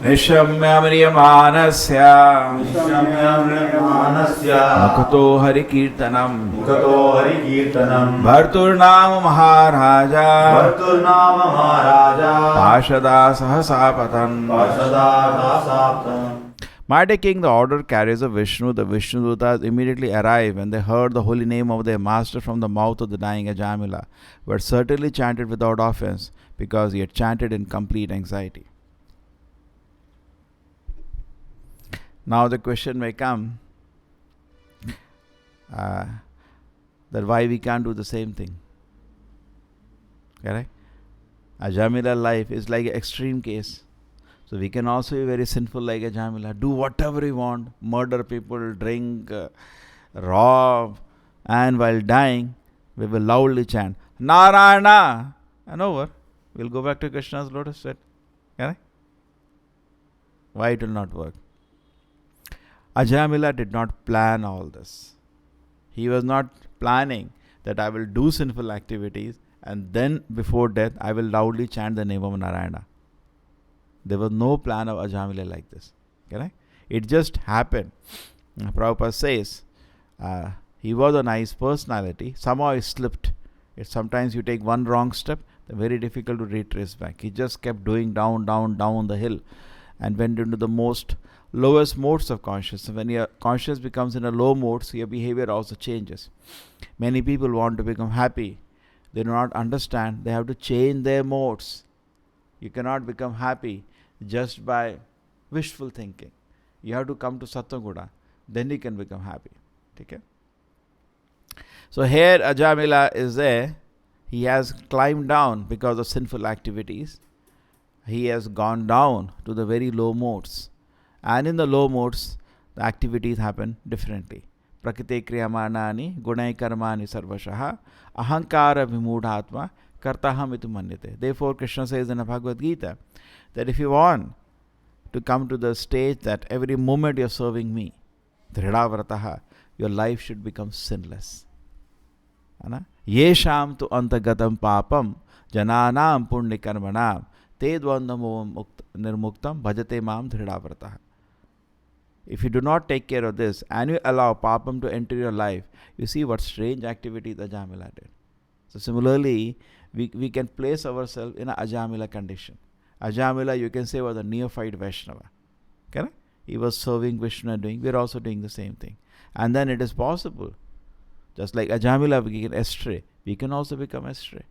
निशम्यम्रियमाणस्य मुखतो हरिकीर्तनं भर्तुर्नाम महाराजा पार्षदा सहसा पतन्. Mighty King, the order carriers of Vishnu, the Vishnu Dutas, immediately arrived when they heard the holy name of their master from the mouth of the dying Ajamila, who had certainly chanted without offense because he had chanted in complete anxiety. Now the question may come that why we can't do the same thing. Correct? Ajamila life is like an extreme case. So we can also be very sinful like Ajamila. Do whatever we want. Murder people, drink, rob. And while dying, we will loudly chant, Narayana. And over. We'll go back to Krishna's lotus feet. Correct? Why it will not work? Ajamila did not plan all this. He was not planning that I will do sinful activities and then before death I will loudly chant the name of Narayana. There was no plan of Ajamila like this. Correct? It just happened. Prabhupada says he was a nice personality. Somehow he slipped. Sometimes you take one wrong step, it's very difficult to retrace back. He just kept doing down the hill and went into the most lowest modes of consciousness. When your consciousness becomes in a low mode, so your behavior also changes. Many people want to become happy. They do not understand. They have to change their modes. You cannot become happy just by wishful thinking. You have to come to Sattva-guda. Then you can become happy. Okay? So here Ajamila is there. He has climbed down because of sinful activities. He has gone down to the very low modes. And in the low modes, the activities happen differently. prakrite kriyamanani gunai karmani sarvashaha ahankara vimudhatma kartaham itu manyate. Therefore, Krishna says in the Bhagavad Gita that if you want to come to the stage that every moment you're serving me, dhridavrataha, your life should become sinless. Yesham tu antagatam papam jananam punnikarmanam tedvandam nirmuktam bhajate mam dhridavrataha. If you do not take care of this and you allow papam to enter your life, you see what strange activities Ajamila did. So similarly, we can place ourselves in an Ajamila condition. Ajamila, you can say, was a neophyte Vaishnava. Correct? He was serving Vishnu and doing. We are also doing the same thing. And then it is possible. Just like Ajamila we get astray, we can also become astray.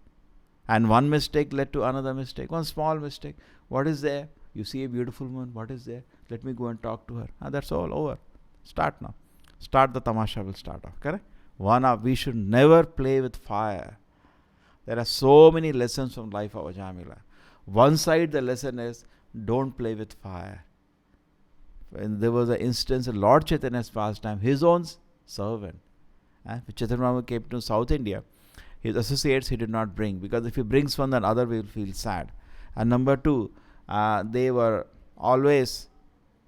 And one mistake led to another mistake. One small mistake. What is there? You see a beautiful woman. What is there? Let me go and talk to her. That's all over. Start now. Start, the tamasha will start off. Correct? One up. We should never play with fire. There are so many lessons from life of Ajamila. One side, the lesson is don't play with fire. And there was an instance in Lord Chaitanya's pastime, his own servant. When Chaitanya Mahaprabhu came to South India, his associates he did not bring, because if he brings one, then other will feel sad. And number two, they were always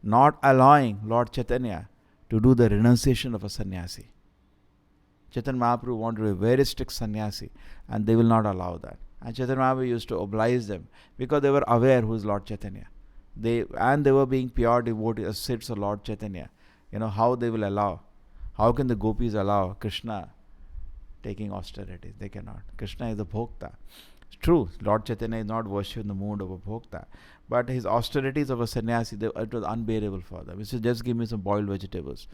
not allowing Lord Chaitanya to do the renunciation of a sannyasi. Chaitanya Mahaprabhu wanted to be a very strict sannyasi, and they will not allow that. And Chaitanya Mahaprabhu used to oblige them because they were aware who is Lord Chaitanya. They were being pure devotees, associates of Lord Chaitanya. How they will allow. How can the gopis allow Krishna taking austerities? They cannot. Krishna is a bhokta. It's true, Lord Chaitanya is not worshipped in the mood of a bhokta. But his austerities of a sannyasi, it was unbearable for them. He said, just give me some boiled vegetables.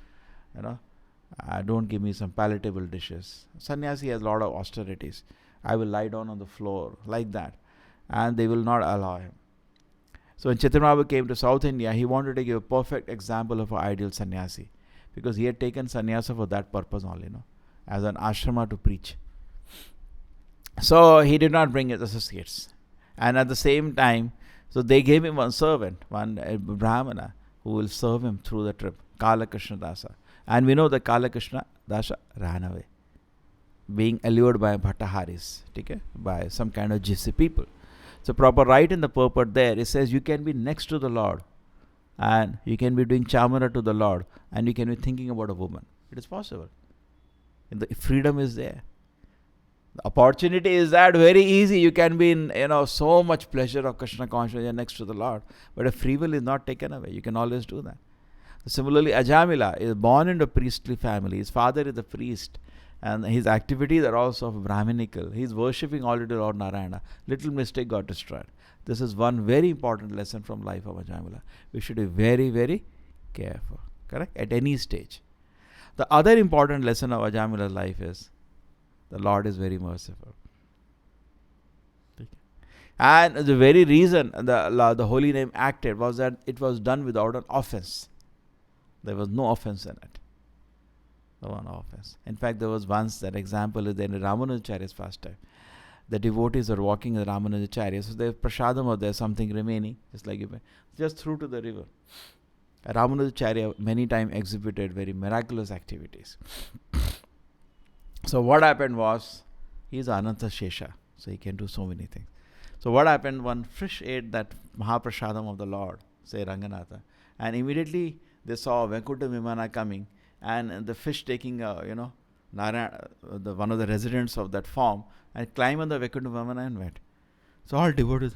Don't give me some palatable dishes. Sannyasi has a lot of austerities. I will lie down on the floor, like that. And they will not allow him. So when Chaitanya Mahaprabhu came to South India, he wanted to give a perfect example of an ideal sannyasi. Because he had taken sannyasa for that purpose only, as an ashrama to preach. So he did not bring his associates. And at the same time, so they gave him one servant, one Brahmana, who will serve him through the trip, Kala Krishna Dasa. And we know that Kala Krishna Dasa ran away, being allured by Bhattaharis, by some kind of gypsy people. So proper right in the purport there, it says you can be next to the Lord, and you can be doing chamara to the Lord, and you can be thinking about a woman. It is possible. And the freedom is there. The opportunity is that very easy. You can be in so much pleasure of Krishna consciousness next to the Lord. But if free will is not taken away, you can always do that. Similarly, Ajamila is born into a priestly family. His father is a priest. And his activities are also of Brahminical. He is worshipping already Lord Narayana. Little mistake got destroyed. This is one very important lesson from life of Ajamila. We should be very, very careful. Correct? At any stage. The other important lesson of Ajamila's life is the Lord is very merciful. And the very reason the holy name acted was that it was done without an offense. There was no offense in it. No offense. In fact, there was once that example is in Ramanujacharya's pastime. The devotees are walking in the Ramanujacharya, so there's prasadam or there's something remaining, just threw to the river. Ramanujacharya many times exhibited very miraculous activities. So what happened was, he is Ananta Shesha, so he can do so many things. So what happened, one fish ate that Mahaprasadam of the Lord, say Ranganatha, and immediately they saw Vaikuntha Vimana coming, and the fish taking, Narayana, one of the residents of that farm, and climbed on the Vaikuntha Vimana and went. So all devotees,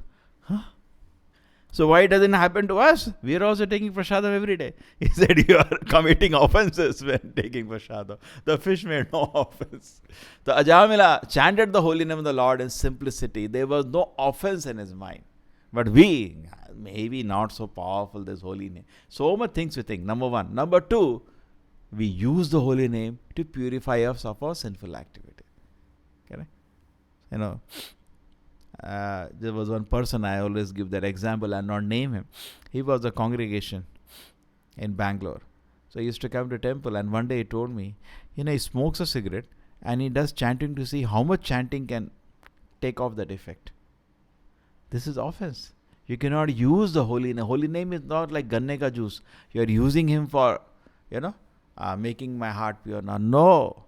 So why it doesn't happen to us? We are also taking prasadam every day. He said, you are committing offenses when taking prasadam. The fish made no offense. The Ajamila chanted the holy name of the Lord in simplicity. There was no offense in his mind. But we, maybe not so powerful, this holy name. So much things we think, number one. Number two, we use the holy name to purify us of our sinful activity. Correct? There was one person, I always give that example and not name him. He was a congregation in Bangalore. So he used to come to temple, and one day he told me, he smokes a cigarette and he does chanting to see how much chanting can take off that effect. This is offense. You cannot use the holy name. Holy name is not like ganne ka juice. You are using him for, making my heart pure. Now, no.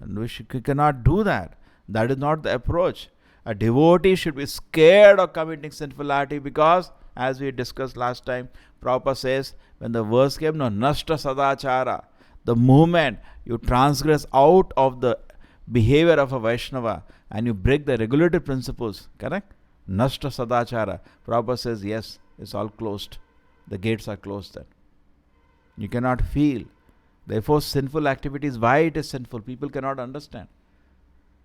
And we cannot do that. That is not the approach. A devotee should be scared of committing sinful activity because, as we discussed last time, Prabhupada says, when the verse came, no, Nishtha sadachara, the moment you transgress out of the behavior of a Vaishnava and you break the regulative principles, correct? Nishtha sadachara. Prabhupada says, yes, it's all closed. The gates are closed then. You cannot feel. Therefore, sinful activities, why it is sinful, people cannot understand.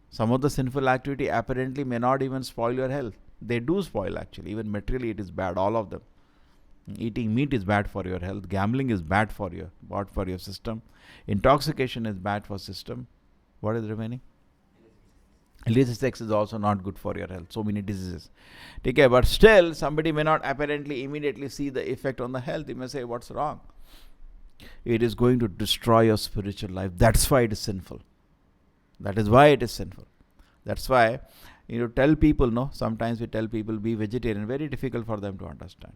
Some of the sinful activity apparently may not even spoil your health. They do spoil actually. Even materially it is bad, all of them. Eating meat is bad for your health. Gambling is bad for your system. Intoxication is bad for system. What is remaining? Illicit sex is also not good for your health. So many diseases. Okay, but still somebody may not apparently immediately see the effect on the health. He may say, what's wrong? It is going to destroy your spiritual life. That's why it is sinful. That is why it is sinful. That's why tell people, no, sometimes we tell people be vegetarian. Very difficult for them to understand.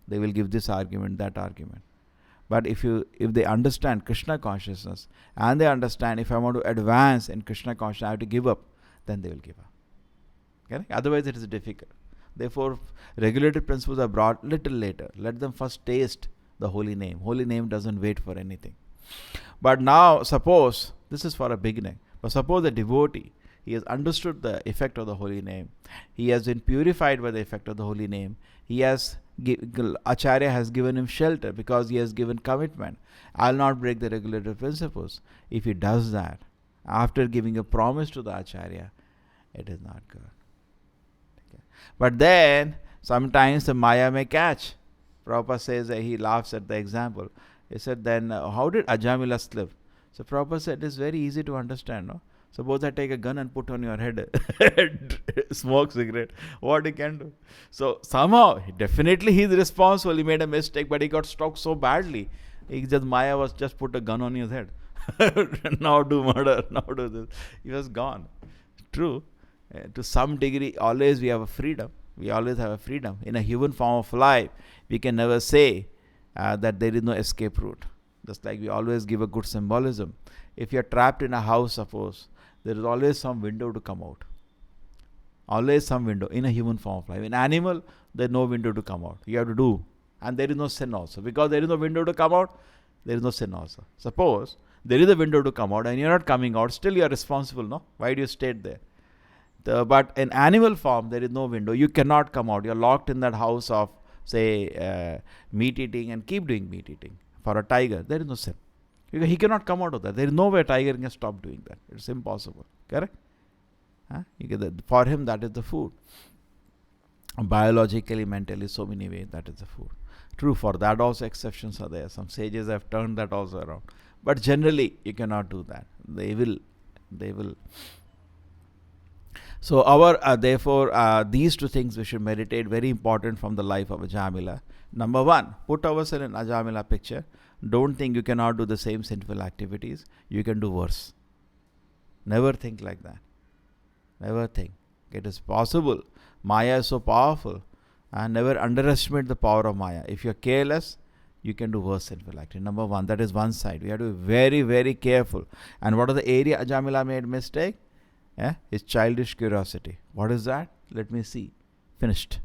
They will give this argument, that argument. But if they understand Krishna consciousness and they understand if I want to advance in Krishna consciousness, I have to give up, then they will give up. Okay? Otherwise it is difficult. Therefore, regulated principles are brought little later. Let them first taste the holy name. Holy name doesn't wait for anything. But now, suppose, this is for a beginning, but suppose a devotee, he has understood the effect of the holy name. He has been purified by the effect of the holy name. Acharya has given him shelter because he has given commitment. I'll not break the regulative principles. If he does that, after giving a promise to the Acharya, it is not good. Okay. But then, sometimes the Maya may catch. Prabhupada says that he laughs at the example. He said, then how did Ajamila slip? So Prabhupada said, it's very easy to understand. No? Suppose I take a gun and put on your head, smoke cigarette, what he can do? So somehow, definitely he is responsible. He made a mistake, but he got struck so badly. Maya was just put a gun on his head. Now do murder, now do this. He was gone. True. To some degree, always we have a freedom. We always have a freedom. In a human form of life, we can never say that there is no escape route. Just like we always give a good symbolism. If you are trapped in a house, suppose, there is always some window to come out. Always some window in a human form of life. In animal, there is no window to come out. You have to do. And there is no sin also. Because there is no window to come out, there is no sin also. Suppose there is a window to come out and you are not coming out, still you are responsible, no? Why do you stay there? But in animal form, there is no window. You cannot come out. You are locked in that house of, say, meat eating and keep doing meat eating. For a tiger, there is no sin. Because he cannot come out of that. There is no way a tiger can stop doing that. It's impossible. Correct? For him, that is the food. Biologically, mentally, so many ways, that is the food. True, for that also exceptions are there. Some sages have turned that also around. But generally, you cannot do that. They will. So therefore, these two things we should meditate, very important from the life of Ajamila. Number one, put ourselves in Ajamila picture. Don't think you cannot do the same sinful activities. You can do worse. Never think like that. Never think. It is possible. Maya is so powerful. And never underestimate the power of Maya. If you are careless, you can do worse sinful activity. Number one, that is one side. We have to be very, very careful. And what is the area Ajamila made mistake? His childish curiosity. What is that? Let me see. Finished.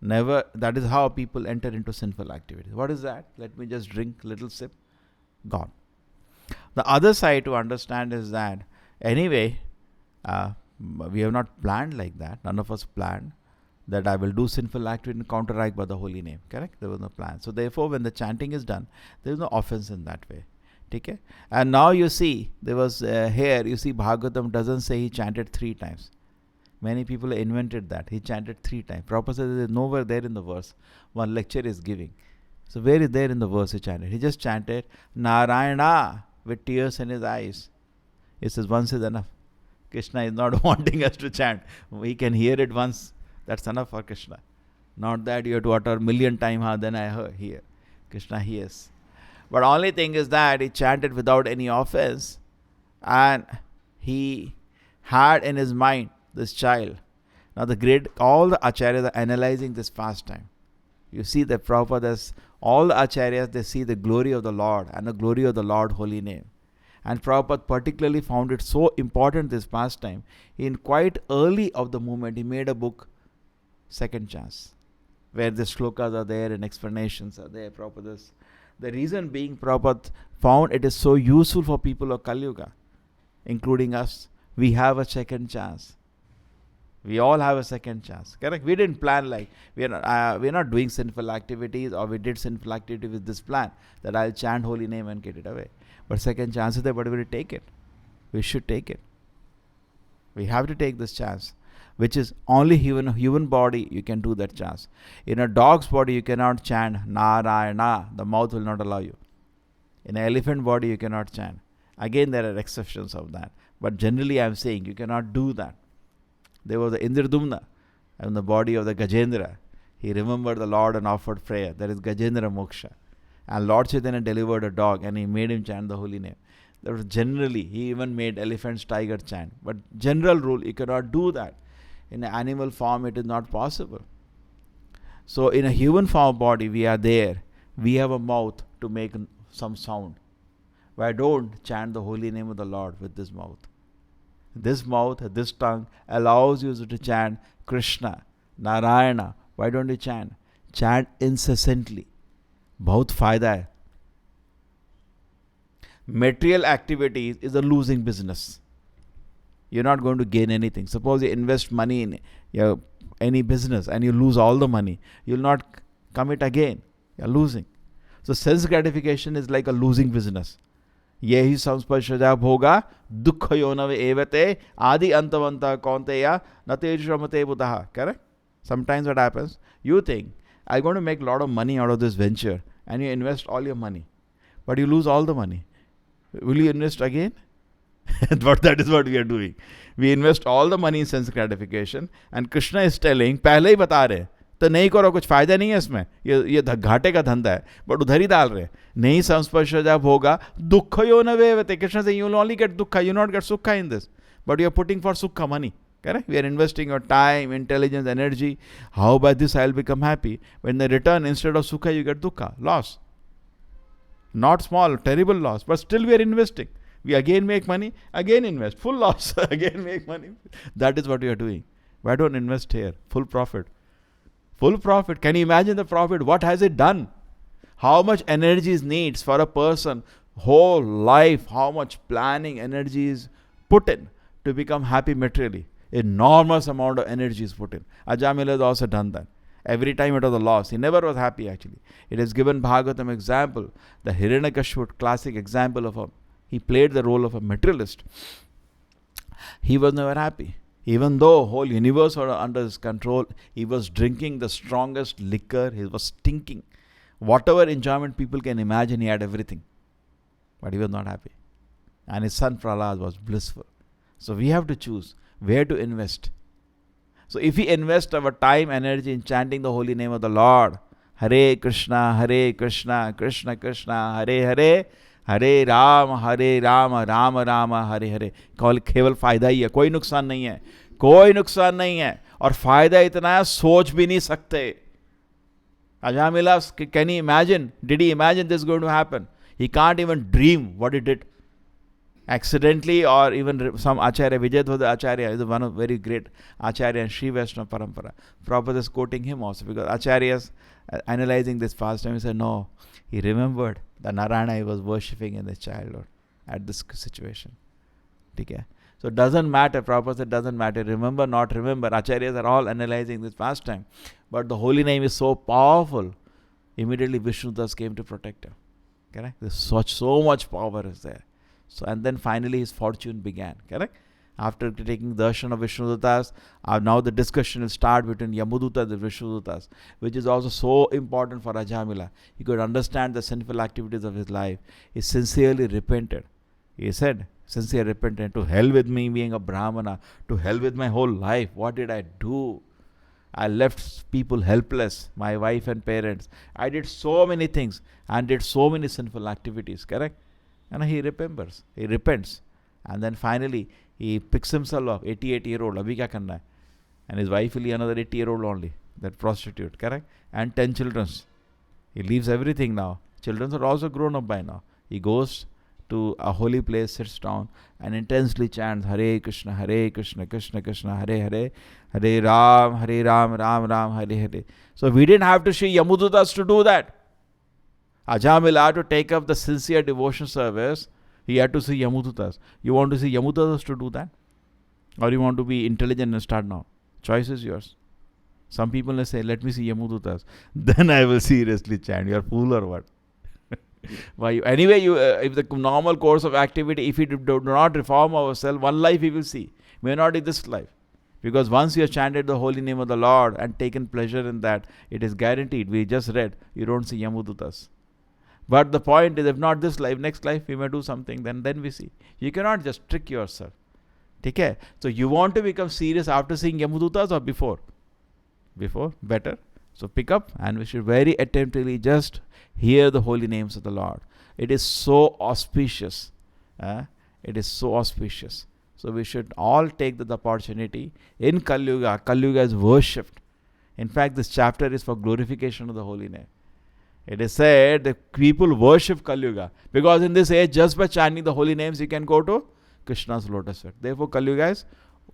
Never. That is how people enter into sinful activities. What is that? Let me just drink little sip. Gone. The other side to understand is that anyway, we have not planned like that. None of us planned that I will do sinful activity and counteract by the holy name. Correct? There was no plan. So therefore, when the chanting is done, there is no offense in that way. Okay? And now you see, there was here, you see Bhagavatam doesn't say he chanted 3 times. Many people invented that. He chanted 3 times. Prabhupada says there is nowhere there in the verse. One lecture is giving. So where is there in the verse he chanted? He just chanted Narayana with tears in his eyes. He says once is enough. Krishna is not wanting us to chant. We can hear it once. That's enough for Krishna. Not that you have to utter 1,000,000 times, then I hear. Krishna hears. But only thing is that he chanted without any offense, and he had in his mind this child. Now all the acharyas are analyzing this pastime. You see that Prabhupada has All the acharyas, they see the glory of the Lord and the glory of the Lord holy name. And Prabhupada particularly found it so important this pastime. In quite early of the movement, he made a book, Second Chance, where the shlokas are there and explanations are there. Prabhupada. The reason being, Prabhupada found it is so useful for people of Kali Yuga, including us. We have a second chance. We all have a second chance. Correct? We didn't plan like we're not doing sinful activities, or we did sinful activity with this plan that I'll chant holy name and get it away. But second chance is there, but we take it. We should take it. We have to take this chance, which is only in a human body you can do that chance. In a dog's body you cannot chant Narayana. The mouth will not allow you. In an elephant body you cannot chant. Again, there are exceptions of that. But generally I am saying you cannot do that. There was the Indradumna in the body of the Gajendra. He remembered the Lord and offered prayer. That is Gajendra Moksha. And Lord Chaitanya delivered a dog and he made him chant the holy name. That was generally, he even made elephants, tiger chant. But general rule, you cannot do that. In an animal form, it is not possible. So in a human form body, we are there. We have a mouth to make some sound. Why don't chant the holy name of the Lord with this mouth? This mouth, this tongue allows you to chant Krishna, Narayana. Why don't you chant? Chant incessantly. बहुत फायदा है. Material activities is a losing business. You're not going to gain anything. Suppose you invest money in any business and you lose all the money. You'll not commit again. You're losing. So sense gratification is like a losing business. यही संस्पर्शजा भोगा दुख योनव एवते आदि अंतवंता Kaunteya नते श्रमते बुधः. Correct? Sometimes what happens, you think, I'm going to make a lot of money out of this venture, and you invest all your money, but you lose all the money. Will you invest again? But that is what we are doing. We invest all the money in sense gratification, and Krishna is telling, पहले ही बता रहे, तो नहीं करो, कुछ फायदा नहीं है इसमें, ये घाटे का धंधा है, बट उधर ही डाल रहे. नहीं संस्पर्शजा भोगा दुख यो न वेवते. Krishna saying, you will only get dukkha, you will not get sukha in this, but you are putting for sukha money. Correct? We are investing your time, intelligence, energy. How by this I will become happy? When the return, instead of sukha, you get dukkha, loss. Not small, terrible loss, but still we are investing. We again make money, again invest, full loss, again make money. That is what we are doing. Why don't invest here? Full profit. Full profit. Can you imagine the profit? What has it done? How much energy is needs for a person, whole life, how much planning energy is put in to become happy materially. Enormous amount of energy is put in. Ajamila has also done that. Every time it was a loss. He never was happy actually. It is given Bhagavatam example. The Hiranyakashipu classic example of he played the role of a materialist. He was never happy. Even though whole universe was under his control, he was drinking the strongest liquor. He was stinking. Whatever enjoyment people can imagine, he had everything. But he was not happy. And his son Prahlad was blissful. So we have to choose where to invest. So if we invest our time, energy in chanting the holy name of the Lord, Hare Krishna, Krishna Krishna, Hare Hare, Hare Rama, Rama Rama, Hare Hare. केवल फायदा ही है, कोई नुकसान नहीं है, कोई नुकसान नहीं है. और फायदा इतना है, सोच भी नहीं सकते. Ajamila, can you imagine? Did he imagine this going to happen? He can't even dream what he did. Accidentally, or even some Acharya, Vijayadhvada Acharya is one of very great Acharya in Sri Vaishnava Parampara. Prabhupada is quoting him also, because Acharyas analyzing this past time, he said, no, he remembered the Narayana he was worshipping in his childhood at this situation. Okay? So it doesn't matter, Prabhupada said, doesn't matter, remember, not remember. Acharyas are all analyzing this past time. But the holy name is so powerful, immediately Vishnudas came to protect him. Correct? There's so much power is there. So, and then finally his fortune began. Correct? After taking darshan of Vishnudutas, now the discussion will start between Yamudutas and Vishnudutas, which is also so important for Ajamila. He could understand the sinful activities of his life. He sincerely repented. He said, sincere repentant, to hell with me being a Brahmana, to hell with my whole life. What did I do? I left people helpless, my wife and parents. I did so many things and did so many sinful activities. Correct? And he remembers, he repents. And then finally, he picks himself up, 88-year-old, abhi kya karna hai? And his wife will be another 80-year-old only, that prostitute, correct? And 10 children. He leaves everything now. Children are also grown up by now. He goes to a holy place, sits down, and intensely chants Hare Krishna, Krishna Krishna, Hare Hare, Hare Ram, Ram Ram, Hare Hare. So we didn't have to see Yamudutas to do that. Ajamila, to take up the sincere devotion service, he had to see Yamudutas. You want to see Yamudutas to do that? Or you want to be intelligent and start now? Choice is yours. Some people will say, let me see Yamudutas. Then I will seriously chant. You are fool or what? Why? Anyway, if the normal course of activity, if we do not reform ourselves, one life we will see. May not be this life. Because once you have chanted the holy name of the Lord and taken pleasure in that, it is guaranteed. We just read, you don't see Yamudutas. But the point is, if not this life, next life we may do something, then we see. You cannot just trick yourself. Okay? So you want to become serious after seeing Yamudutas or before? Before? Better. So pick up, and we should very attentively just hear the holy names of the Lord. It is so auspicious. It is so auspicious. So we should all take the opportunity. In Kali Yuga, Kali Yuga is worshipped. In fact, this chapter is for glorification of the holy name. It is said that people worship Kali Yuga, because in this age, just by chanting the holy names, you can go to Krishna's lotus feet. Therefore, Kali Yuga is,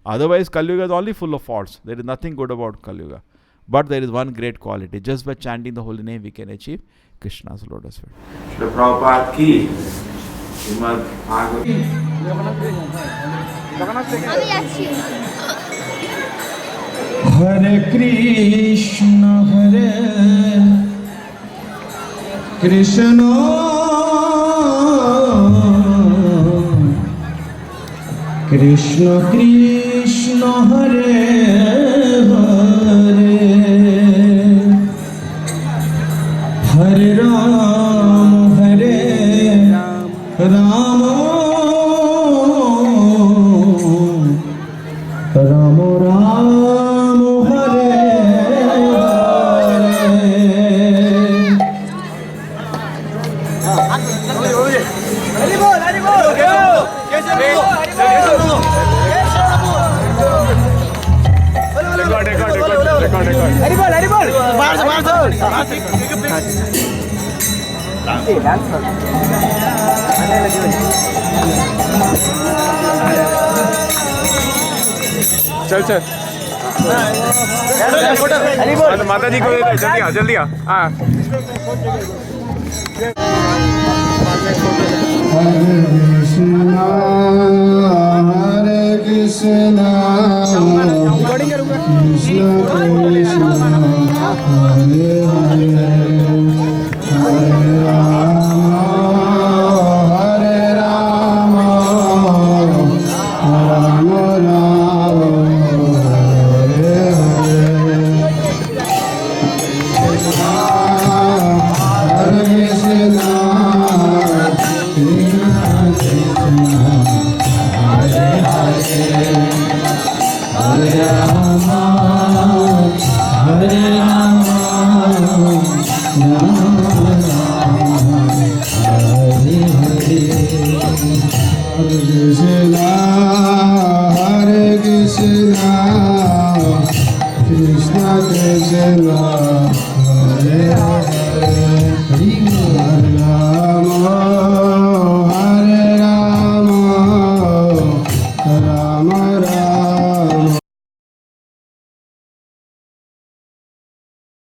otherwise Kali Yuga is only full of faults. There is nothing good about Kali Yuga. But there is one great quality. Just by chanting the holy name, we can achieve Krishna's lotus feet. Shri Prabhupada ki Srimad Hare Krishna, Hare Krishna, Krishna Krishna, Hare Hare, Hare Ram, Hare Ram, Ram Ram, चल चल माता जी को जल्दी आ हाँ Hare Krishna, Krishna Krishna, Hare Hare, Hare Rama, Rama Rama, Hare Hare. Hare Krishna, Hare Rama, Hare Rama, Rama Rama, Hare Hare. Hare Krishna, Hare Krishna, Krishna Krishna,